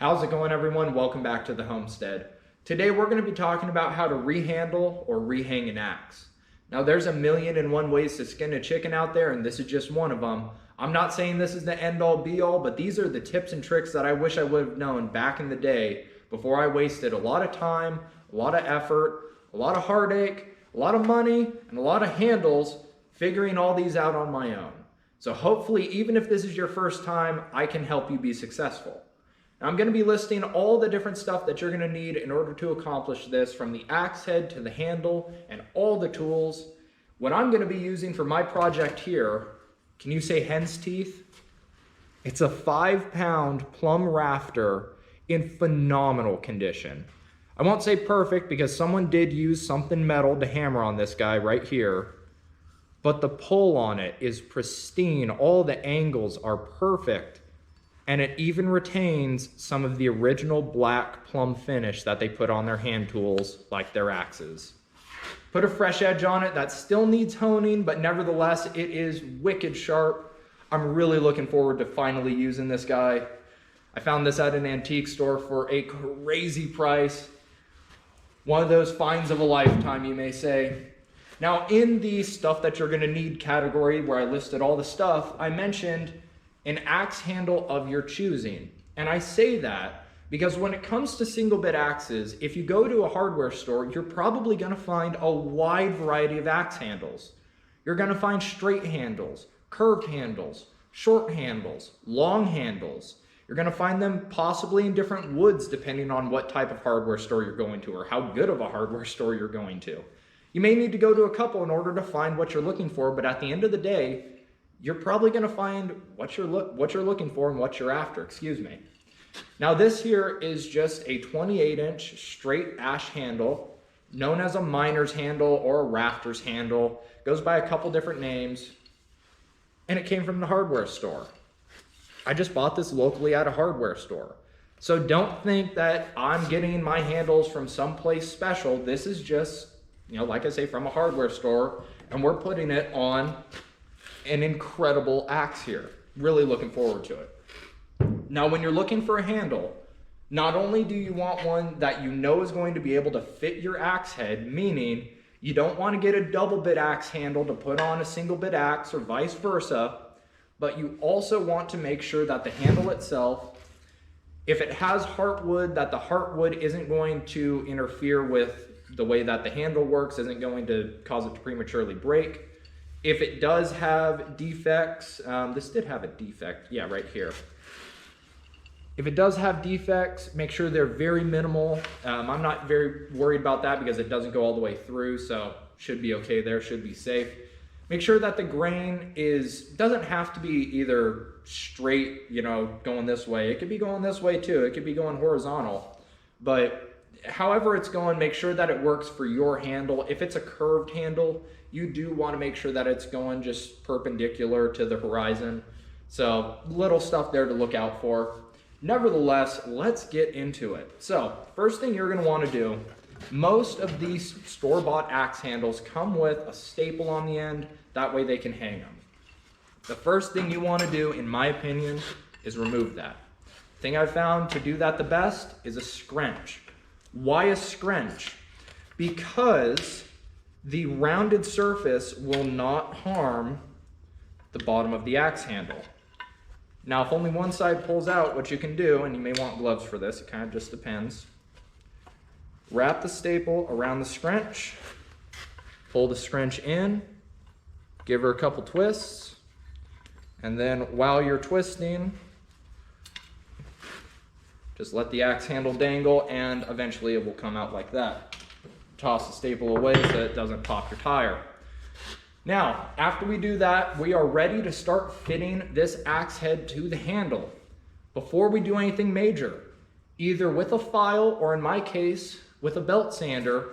How's it going, everyone? Welcome back to the homestead. Today we're going to be talking about how to rehandle or rehang an axe. Now there's a million and one ways to skin a chicken out there, and this is just one of them. I'm not saying this is the end all be all, but these are the tips and tricks that I wish I would have known back in the day before I wasted a lot of time, a lot of effort, a lot of heartache, a lot of money, and a lot of handles figuring all these out on my own. So hopefully, even if this is your first time, I can help you be successful. I'm going to be listing all the different stuff that you're going to need in order to accomplish this, from the axe head to the handle and all the tools. What I'm going to be using for my project here, can you say hen's teeth? It's a 5-pound plumb rafter in phenomenal condition. I won't say perfect because someone did use something metal to hammer on this guy right here, but the pull on it is pristine. All the angles are perfect. And it even retains some of the original black plum finish that they put on their hand tools, like their axes. Put a fresh edge on it that still needs honing, but nevertheless, it is wicked sharp. I'm really looking forward to finally using this guy. I found this at an antique store for a crazy price. One of those finds of a lifetime, you may say. Now, in the stuff that you're gonna need category, where I listed all the stuff, I mentioned an axe handle of your choosing. And I say that because when it comes to single bit axes, if you go to a hardware store, you're probably gonna find a wide variety of axe handles. You're gonna find straight handles, curved handles, short handles, long handles. You're gonna find them possibly in different woods depending on what type of hardware store you're going to or how good of a hardware store you're going to. You may need to go to a couple in order to find what you're looking for, but at the end of the day, you're probably going to find what you're looking for and what you're after, excuse me. Now this here is just a 28-inch straight ash handle, known as a miner's handle or a rafter's handle. Goes by a couple different names, and it came from the hardware store. I just bought this locally at a hardware store. So don't think that I'm getting my handles from someplace special. This is just, like I say, from a hardware store, and we're putting it on an incredible axe here. Really looking forward to it. Now, when you're looking for a handle, not only do you want one that you know is going to be able to fit your axe head, meaning you don't want to get a double bit axe handle to put on a single bit axe or vice versa, but you also want to make sure that the handle itself, if it has heartwood, that the heartwood isn't going to interfere with the way that the handle works, isn't going to cause it to prematurely break. If it does have defects, this did have a defect, yeah, right here. If it does have defects, make sure they're very minimal. I'm not very worried about that because it doesn't go all the way through, so should be okay there, should be safe. Make sure that the grain doesn't have to be either straight, going this way. It could be going this way too. It could be going horizontal. But however it's going, make sure that it works for your handle. If it's a curved handle, you do want to make sure that it's going just perpendicular to the horizon. So little stuff there to look out for. Nevertheless, let's get into it. So first thing you're going to want to do, most of these store-bought axe handles come with a staple on the end. That way they can hang them. The first thing you want to do, in my opinion, is remove that. The thing I've found to do that the best is a scrunch. Why a scrunch? Because the rounded surface will not harm the bottom of the axe handle. Now, if only one side pulls out, what you can do, and you may want gloves for this, it kind of just depends. Wrap the staple around the scrunch, pull the scrunch in, give her a couple twists, and then while you're twisting, just let the axe handle dangle, and eventually it will come out like that. Toss the staple away so it doesn't pop your tire. Now, after we do that, we are ready to start fitting this axe head to the handle. Before we do anything major, either with a file or in my case, with a belt sander,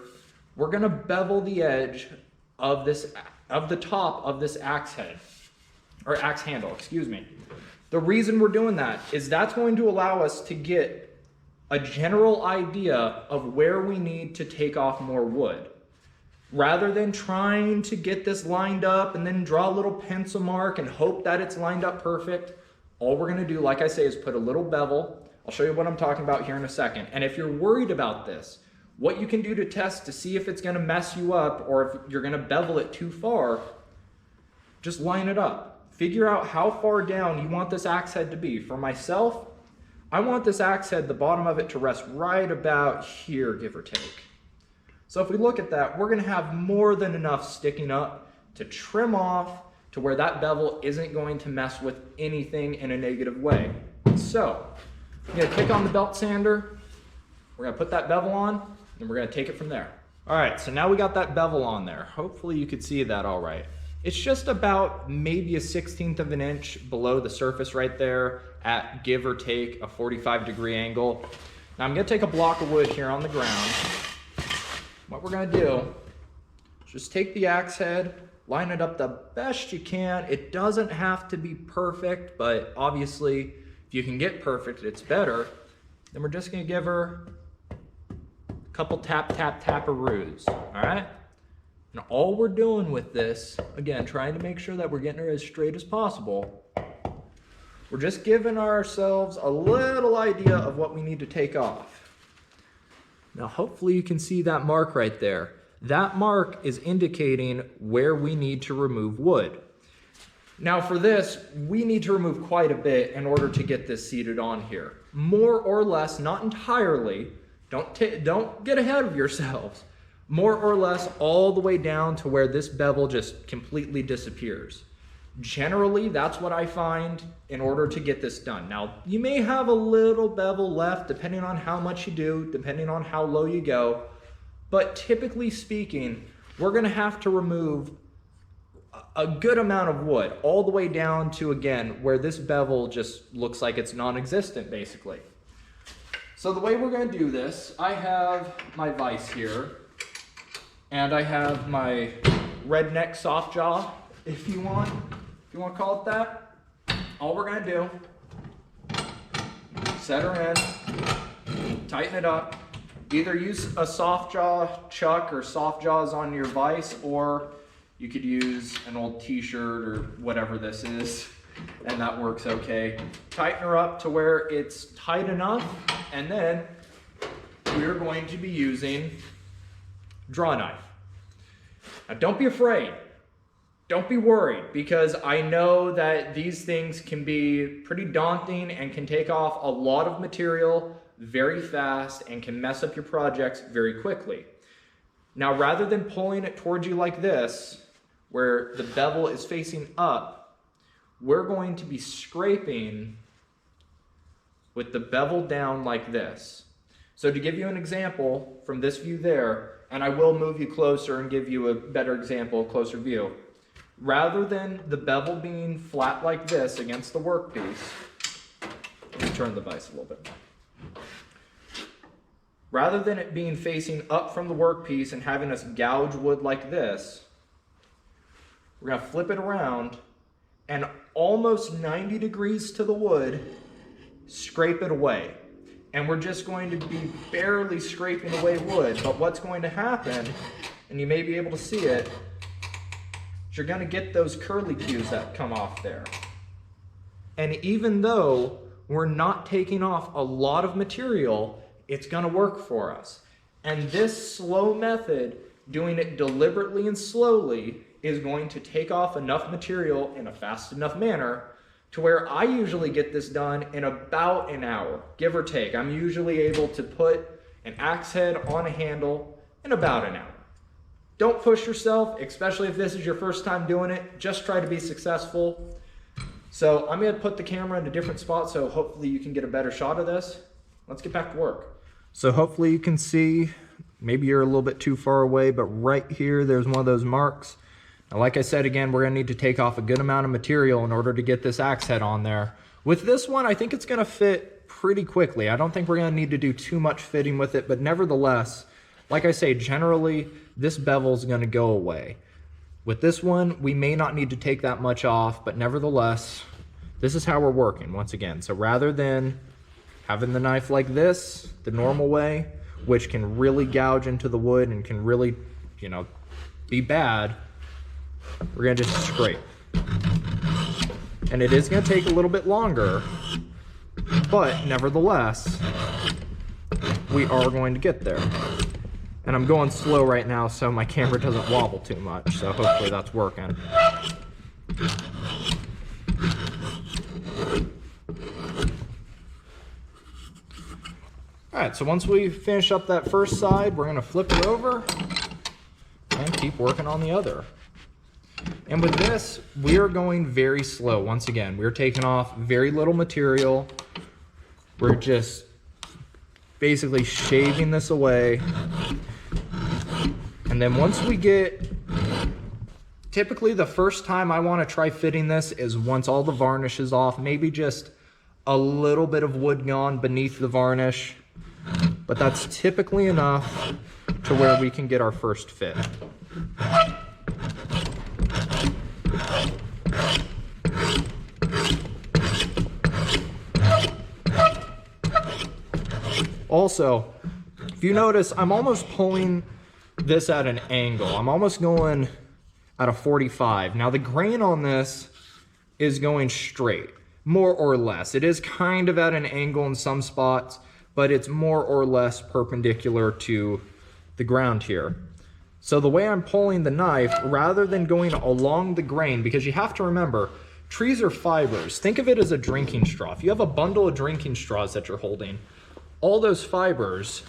we're gonna bevel the edge of the top of this axe head, or axe handle, excuse me. The reason we're doing that is that's going to allow us to get a general idea of where we need to take off more wood. Rather than trying to get this lined up and then draw a little pencil mark and hope that it's lined up perfect, all we're gonna do, like I say, is put a little bevel I'll show you what I'm talking about here in a second. And if you're worried about this, what you can do to test to see if it's gonna mess you up or if you're gonna bevel it too far, just line it up. Figure out how far down you want this axe head to be. For myself, I want this axe head, the bottom of it, to rest right about here, give or take. So if we look at that, we're gonna have more than enough sticking up to trim off to where that bevel isn't going to mess with anything in a negative way. So, I'm gonna kick on the belt sander, we're gonna put that bevel on, and we're gonna take it from there. All right, so now we got that bevel on there. Hopefully you could see that all right. It's just about maybe a 1/16 of an inch below the surface right there at give or take a 45-degree angle. Now I'm gonna take a block of wood here on the ground. What we're gonna do is just take the axe head, line it up the best you can. It doesn't have to be perfect, but obviously if you can get perfect, it's better. Then we're just gonna give her a couple tap-aroos, all right? And all we're doing with this, again, trying to make sure that we're getting her as straight as possible, we're just giving ourselves a little idea of what we need to take off. Now, hopefully you can see that mark right there. That mark is indicating where we need to remove wood. Now for this, we need to remove quite a bit in order to get this seated on here. More or less, not entirely, don't get ahead of yourselves. More or less all the way down to where this bevel just completely disappears. Generally, that's what I find in order to get this done. Now, you may have a little bevel left depending on how much you do, depending on how low you go, but typically speaking, we're gonna have to remove a good amount of wood all the way down to, again, where this bevel just looks like it's non-existent basically. So the way we're gonna do this, I have my vise here, and I have my redneck soft jaw, if you want to call it that. All we're gonna do, set her in, tighten it up. Either use a soft jaw chuck or soft jaws on your vise, or you could use an old t-shirt or whatever this is, and that works okay. Tighten her up to where it's tight enough, and then we're going to be using Drawknife. Now don't be afraid, don't be worried, because I know that these things can be pretty daunting and can take off a lot of material very fast and can mess up your projects very quickly. Now rather than pulling it towards you like this, where the bevel is facing up, we're going to be scraping with the bevel down like this. So to give you an example from this view there, and I will move you closer and give you a better example, closer view. Rather than the bevel being flat like this against the workpiece, let me turn the vise a little bit more. Rather than it being facing up from the workpiece and having us gouge wood like this, we're gonna flip it around and almost 90 degrees to the wood, scrape it away. And we're just going to be barely scraping away wood, but what's going to happen, and you may be able to see it, is you're gonna get those curly cues that come off there. And even though we're not taking off a lot of material, it's gonna work for us. And this slow method, doing it deliberately and slowly, is going to take off enough material in a fast enough manner to where I usually get this done in about an hour, give or take. I'm usually able to put an axe head on a handle in about an hour. Don't push yourself, especially if this is your first time doing it. Just try to be successful. So I'm gonna put the camera in a different spot so hopefully you can get a better shot of this. Let's get back to work. So hopefully you can see, maybe you're a little bit too far away, but right here, there's one of those marks. Now, like I said, again, we're gonna need to take off a good amount of material in order to get this axe head on there. With this one, I think it's gonna fit pretty quickly. I don't think we're gonna need to do too much fitting with it, but nevertheless, like I say, generally, this bevel's gonna go away. With this one, we may not need to take that much off, but nevertheless, this is how we're working once again. So rather than having the knife like this, the normal way, which can really gouge into the wood and can really, be bad, we're gonna just scrape. And it is gonna take a little bit longer, but nevertheless, we are going to get there. And I'm going slow right now so my camera doesn't wobble too much, so hopefully that's working. All right, so once we finish up that first side, we're gonna flip it over and keep working on the other. And with this, we are going very slow. Once again, we're taking off very little material. We're just basically shaving this away. And then once we get, typically the first time I want to try fitting this is once all the varnish is off, maybe just a little bit of wood gone beneath the varnish. But that's typically enough to where we can get our first fit. Also, if you notice, I'm almost pulling this at an angle. I'm almost going at a 45. Now the grain on this is going straight, more or less. It is kind of at an angle in some spots, but it's more or less perpendicular to the ground here. So the way I'm pulling the knife, rather than going along the grain, because you have to remember, trees are fibers. Think of it as a drinking straw. If you have a bundle of drinking straws that you're holding, all those fibers,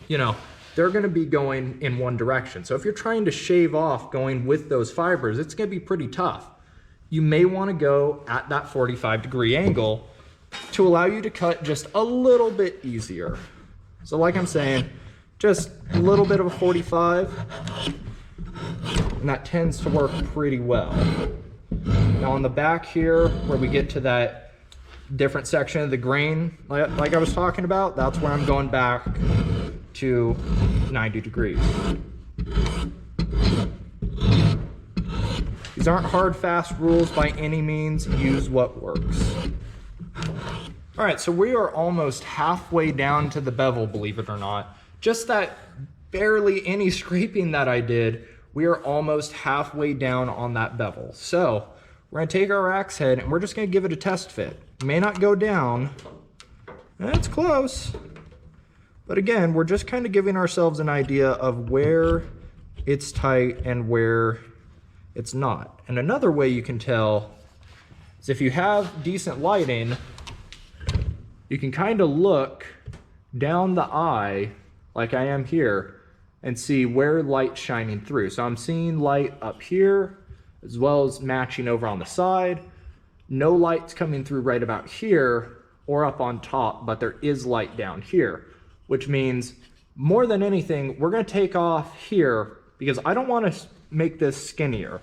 you know, they're gonna be going in one direction. So if you're trying to shave off going with those fibers, it's gonna be pretty tough. You may wanna go at that 45-degree angle to allow you to cut just a little bit easier. So like I'm saying, just a little bit of a 45, and that tends to work pretty well. Now on the back here, where we get to that different section of the grain, like I was talking about, that's where I'm going back to 90 degrees. These aren't hard, fast rules by any means. Use what works. All right, so we are almost halfway down to the bevel, believe it or not. Just that barely any scraping that I did, we are almost halfway down on that bevel. So we're gonna take our axe head and we're just gonna give it a test fit. It may not go down, it's close. But again, we're just kind of giving ourselves an idea of where it's tight and where it's not. And another way you can tell is if you have decent lighting, you can kind of look down the eye like I am here and see where light's shining through. So I'm seeing light up here as well as matching over on the side. No light's coming through right about here or up on top, but there is light down here, which means more than anything, we're gonna take off here because I don't wanna make this skinnier.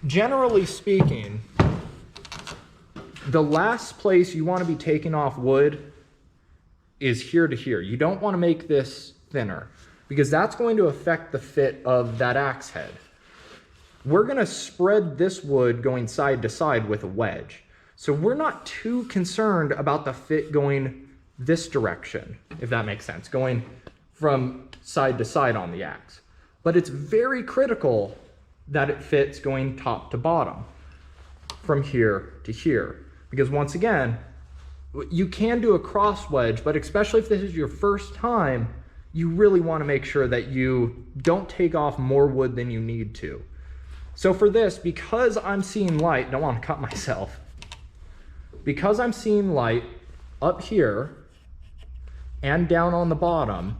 Generally speaking, the last place you wanna be taking off wood is here to here. You don't wanna make this thinner because that's going to affect the fit of that axe head. We're gonna spread this wood going side to side with a wedge. So we're not too concerned about the fit going this direction, if that makes sense, going from side to side on the axe. But it's very critical that it fits going top to bottom, from here to here. Because once again, you can do a cross wedge, but especially if this is your first time, you really wanna make sure that you don't take off more wood than you need to. So for this, because I'm seeing light, don't want to cut myself, because I'm seeing light up here and down on the bottom,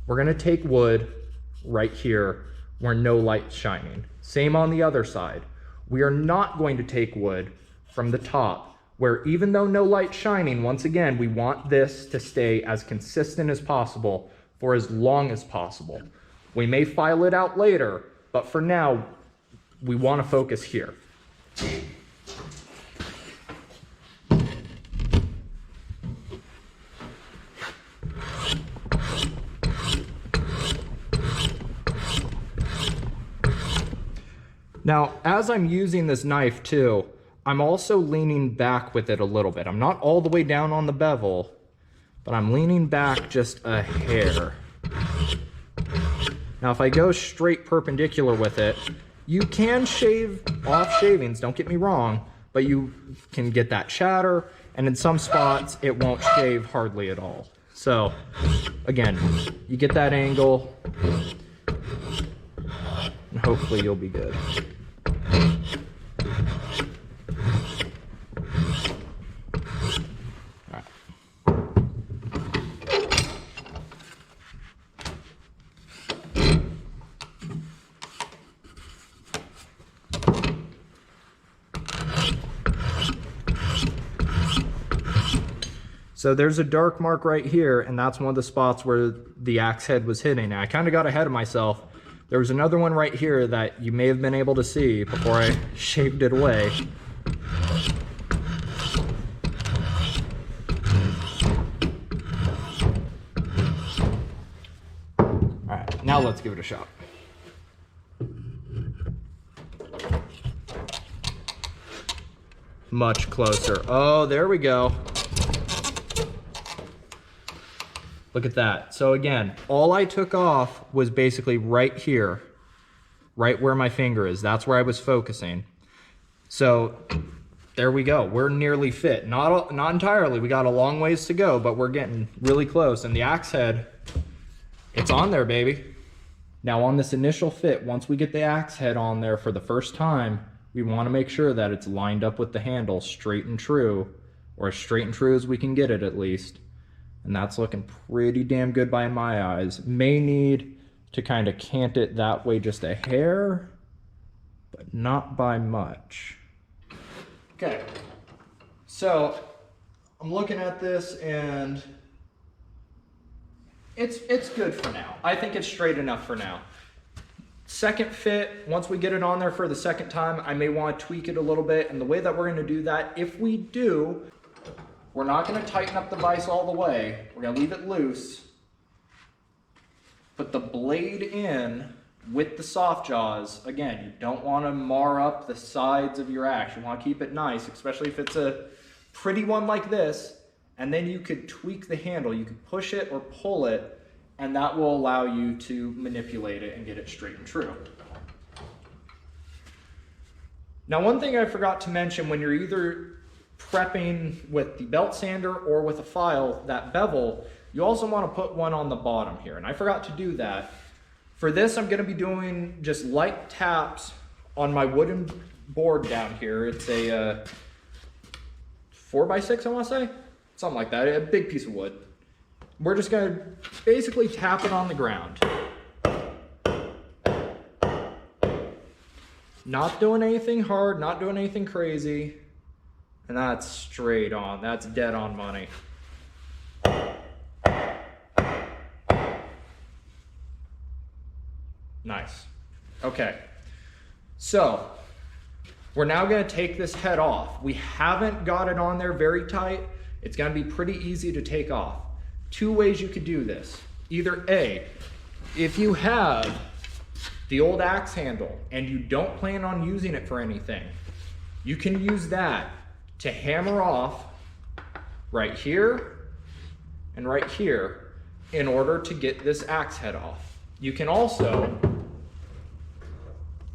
we're gonna take wood right here where no light's shining. Same on the other side. We are not going to take wood from the top where even though no light's shining, once again, we want this to stay as consistent as possible for as long as possible. We may file it out later, but for now, we want to focus here. Now, as I'm using this knife too, I'm also leaning back with it a little bit. I'm not all the way down on the bevel, but I'm leaning back just a hair. Now, if I go straight perpendicular with it, you can shave off shavings, don't get me wrong, but you can get that chatter and in some spots it won't shave hardly at all. So again, you get that angle and hopefully you'll be good. So there's a dark mark right here, and that's one of the spots where the axe head was hitting. Now, I kind of got ahead of myself. There was another one right here that you may have been able to see before I shaved it away. All right, now let's give it a shot. Much closer. Oh, there we go. Look at that. So again, all I took off was basically right here, right where my finger is. That's where I was focusing. So there we go. We're nearly fit. Not entirely. We got a long ways to go, but we're getting really close. And the axe head, it's on there, baby. Now on this initial fit, once we get the axe head on there for the first time, we want to make sure that it's lined up with the handle straight and true, or as straight and true as we can get it at least. And that's looking pretty damn good by my eyes. May need to kind of cant it that way just a hair, but not by much. Okay, so I'm looking at this and it's good for now. I think it's straight enough for now. Second fit, once we get it on there for the second time, I may want to tweak it a little bit. And the way that we're going to do that, if we do, we're not going to tighten up the vise all the way. We're going to leave it loose. Put the blade in with the soft jaws. Again, you don't want to mar up the sides of your axe. You want to keep it nice, especially if it's a pretty one like this. And then you could tweak the handle. You could push it or pull it, and that will allow you to manipulate it and get it straight and true. Now, one thing I forgot to mention, when you're either prepping with the belt sander or with a file, that bevel, you also want to put one on the bottom here, and I forgot to do that. For this, I'm going to be doing just light taps on my wooden board down here. It's a 4x6, I want to say, something like that, a big piece of wood. We're just going to basically tap it on the ground. Not doing anything hard, not doing anything crazy. And that's straight on. That's dead on money. Nice. Okay. So, we're now going to take this head off. We haven't got it on there very tight. It's going to be pretty easy to take off. Two ways you could do this. Either A, if you have the old axe handle and you don't plan on using it for anything, you can use that to hammer off right here and right here in order to get this axe head off. You can also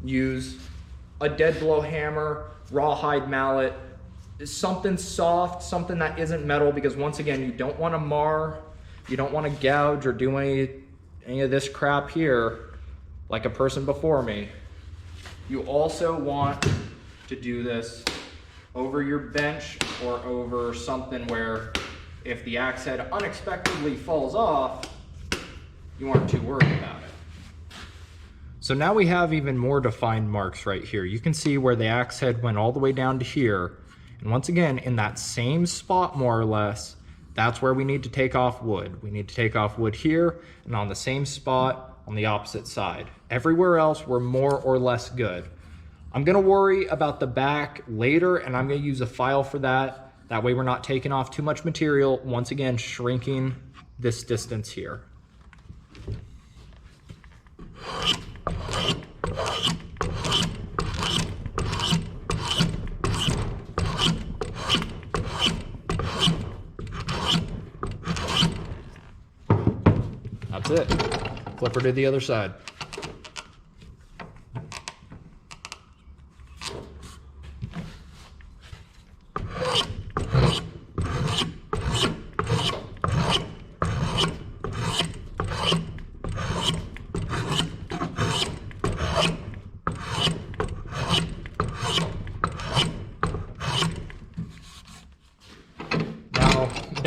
use a dead blow hammer, rawhide mallet, something soft, something that isn't metal, because once again, you don't want to mar, you don't want to gouge or do any of this crap here like a person before me. You also want to do this over your bench or over something where if the axe head unexpectedly falls off, you aren't too worried about it. So now we have even more defined marks right here. You can see where the axe head went all the way down to here. And once again, in that same spot more or less, that's where we need to take off wood. We need to take off wood here and on the same spot on the opposite side. Everywhere else, we're more or less good. I'm gonna worry about the back later, and I'm gonna use a file for that. That way we're not taking off too much material, once again, shrinking this distance here. That's it. Flip her to the other side.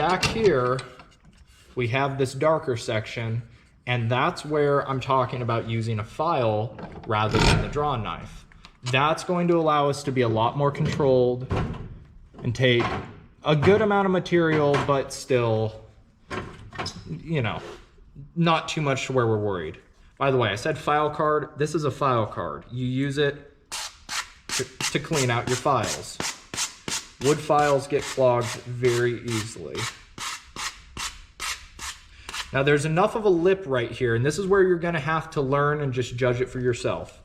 back here, we have this darker section, and that's where I'm talking about using a file rather than the Drawknife. That's going to allow us to be a lot more controlled and take a good amount of material, but still, you know, not too much to where we're worried. By the way, I said file card. This is a file card. You use it to clean out your files. Wood files get clogged very easily. Now there's enough of a lip right here, and this is where you're gonna have to learn and just judge it for yourself.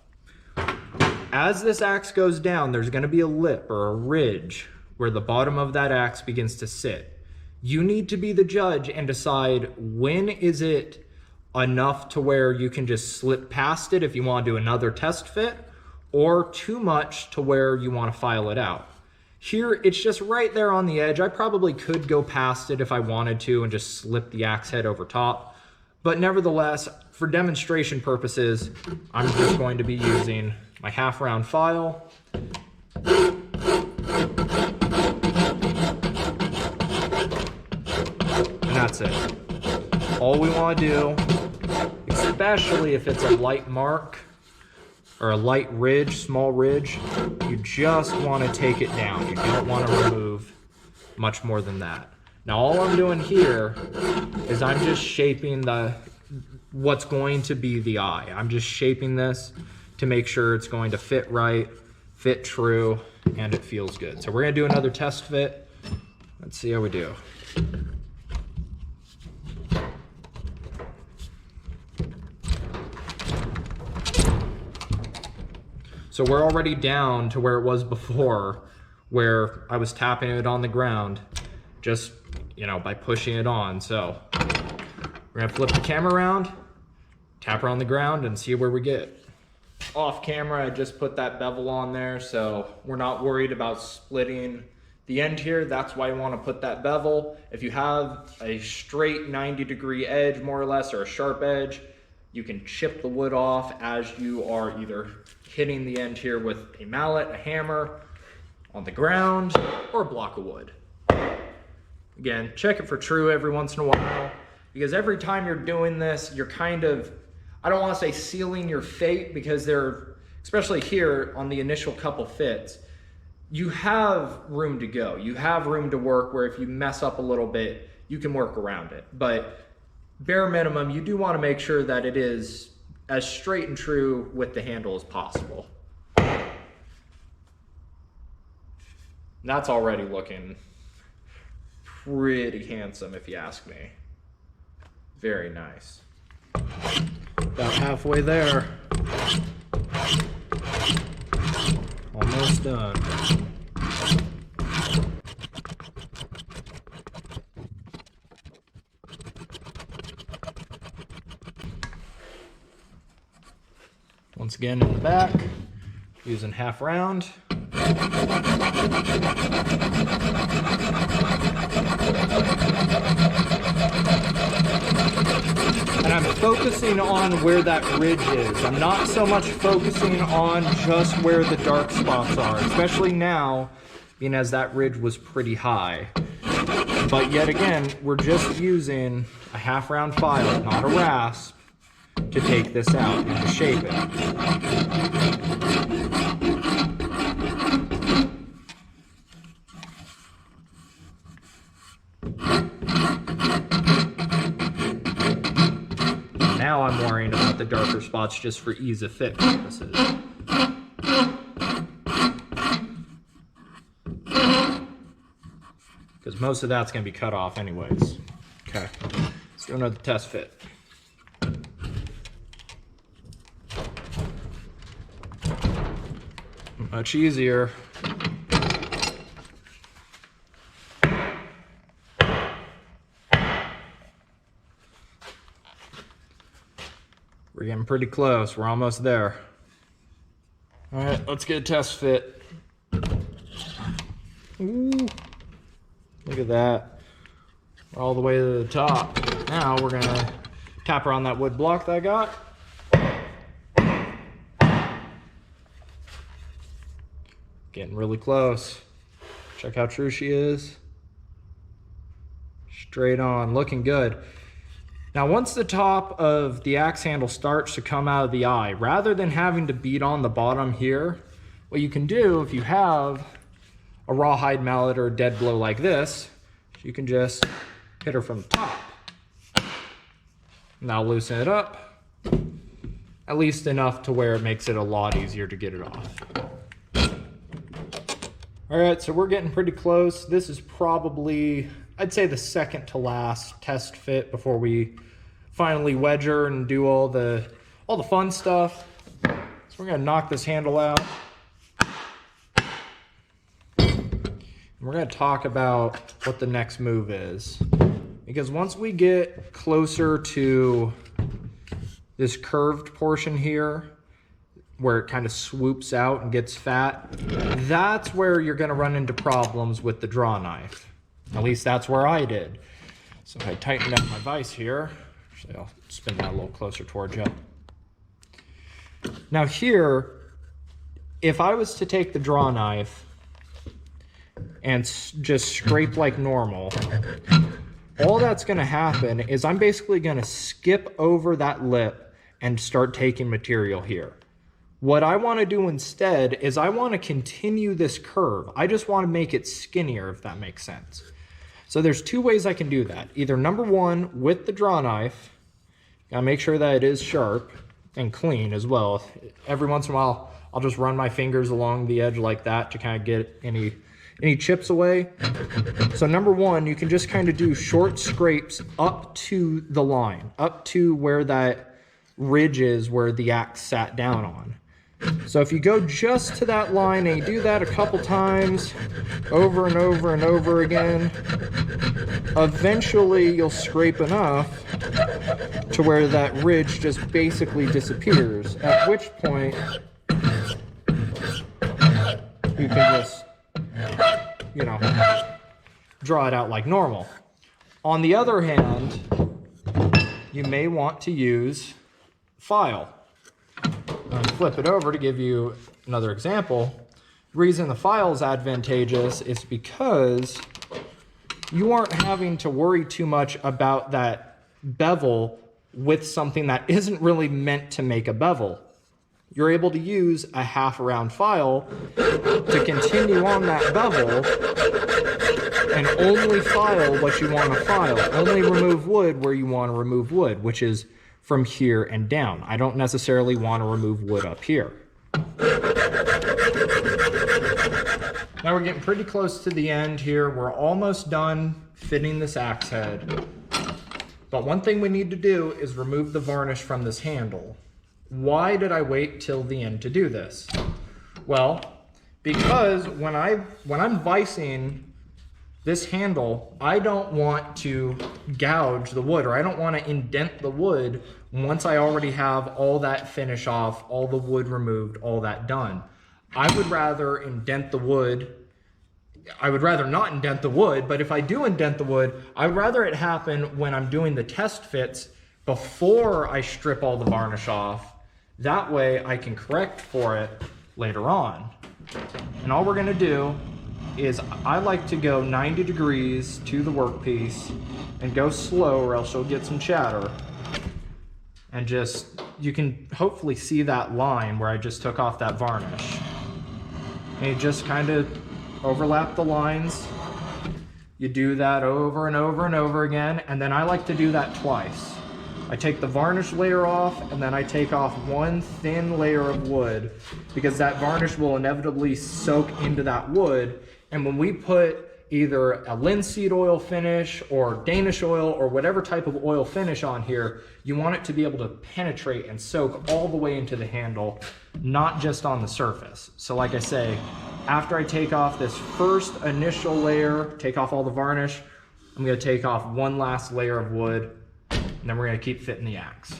As this axe goes down, there's gonna be a lip or a ridge where the bottom of that axe begins to sit. You need to be the judge and decide when is it enough to where you can just slip past it if you want to do another test fit, or too much to where you want to file it out. Here, it's just right there on the edge. I probably could go past it if I wanted to and just slip the axe head over top. But nevertheless, for demonstration purposes, I'm just going to be using my half round file. And that's it. All we want to do, especially if it's a light mark or a light ridge, small ridge, you just want to take it down. You don't want to remove much more than that. Now all I'm doing here is I'm just shaping what's going to be the eye. I'm just shaping this to make sure it's going to fit right, fit true, and it feels good. So we're gonna do another test fit. Let's see how we do. So we're already down to where it was before, where I was tapping it on the ground, just, you know, by pushing it on. So we're gonna flip the camera around, tap her on the ground, and see where we get. Off camera, I just put that bevel on there, so we're not worried about splitting the end here. That's why you want to put that bevel. If you have a straight 90-degree edge, more or less, or a sharp edge, you can chip the wood off as you are either hitting the end here with a mallet, a hammer, on the ground, or a block of wood. Again, check it for true every once in a while, because every time you're doing this, you're kind of, I don't want to say sealing your fate, because they're, especially here on the initial couple fits, you have room to go. You have room to work where if you mess up a little bit, you can work around it. But bare minimum, you do want to make sure that it is as straight and true with the handle as possible. And that's already looking pretty handsome if you ask me. Very nice. About halfway there. Almost done. Once again in the back, using half round. And I'm focusing on where that ridge is. I'm not so much focusing on just where the dark spots are, especially now, being as that ridge was pretty high. But yet again, we're just using a half round file, not a rasp, to take this out and to shape it. Now I'm worrying about the darker spots just for ease of fit purposes. Because most of that's going to be cut off anyways. Okay, let's do another test fit. Much easier. We're getting pretty close. We're almost there. All right, let's get a test fit. Ooh, look at that. We're all the way to the top. Now we're gonna tap her on that wood block that I got. Getting really close. Check how true she is. Straight on, looking good. Now, once the top of the axe handle starts to come out of the eye, rather than having to beat on the bottom here, what you can do if you have a rawhide mallet or a dead blow like this, you can just hit her from the top. Now loosen it up, at least enough to where it makes it a lot easier to get it off. All right, so we're getting pretty close. This is probably, I'd say, the second to last test fit before we finally wedge her and do all the fun stuff. So we're gonna knock this handle out. And we're gonna talk about what the next move is. Because once we get closer to this curved portion here, where it kind of swoops out and gets fat, that's where you're gonna run into problems with the draw knife. At least that's where I did. So if I tighten up my vise here, actually I'll spin that a little closer towards you. Now here, if I was to take the draw knife and just scrape like normal, all that's gonna happen is I'm basically gonna skip over that lip and start taking material here. What I wanna do instead is I wanna continue this curve. I just wanna make it skinnier, if that makes sense. So there's two ways I can do that. Either number one, with the draw knife, gotta make sure that it is sharp and clean as well. Every once in a while, I'll just run my fingers along the edge like that to kind of get any chips away. So number one, you can just kind of do short scrapes up to the line, up to where that ridge is where the axe sat down on. So if you go just to that line and you do that a couple times over and over and over again, eventually you'll scrape enough to where that ridge just basically disappears, at which point you can just, you know, draw it out like normal. On the other hand, you may want to use file. Flip it over to give you another example. The reason the file is advantageous is because you aren't having to worry too much about that bevel with something that isn't really meant to make a bevel. You're able to use a half round file to continue on that bevel and only file what you want to file. Only remove wood where you want to remove wood, which is from here and down. I don't necessarily want to remove wood up here. Now we're getting pretty close to the end here. We're almost done fitting this axe head. But one thing we need to do is remove the varnish from this handle. Why did I wait till the end to do this? Well, because when I'm vicing this handle, I don't want to gouge the wood, or I don't want to indent the wood once I already have all that finish off, all the wood removed, all that done. I would rather indent the wood. I would rather not indent the wood, but if I do indent the wood, I'd rather it happen when I'm doing the test fits before I strip all the varnish off. That way I can correct for it later on. And all we're gonna do is I like to go 90 degrees to the workpiece and go slow, or else you'll get some chatter. And just, you can hopefully see that line where I just took off that varnish. And you just kind of overlap the lines. You do that over and over and over again, and then I like to do that twice. I take the varnish layer off, and then I take off one thin layer of wood, because that varnish will inevitably soak into that wood. And when we put either a linseed oil finish or Danish oil or whatever type of oil finish on here, you want it to be able to penetrate and soak all the way into the handle, not just on the surface. So like I say, after I take off this first initial layer, take off all the varnish, I'm gonna take off one last layer of wood, and then we're gonna keep fitting the axe.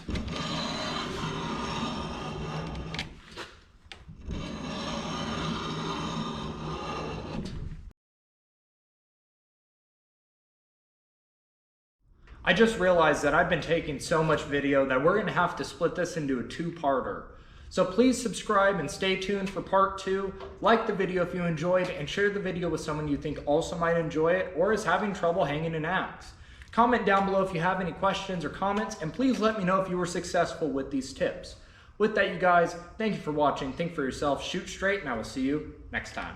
I just realized that I've been taking so much video that we're gonna have to split this into a two-parter. So please subscribe and stay tuned for part 2. Like the video if you enjoyed, and share the video with someone you think also might enjoy it or is having trouble hanging an axe. Comment down below if you have any questions or comments, and please let me know if you were successful with these tips. With that, you guys, thank you for watching. Think for yourself, shoot straight, and I will see you next time.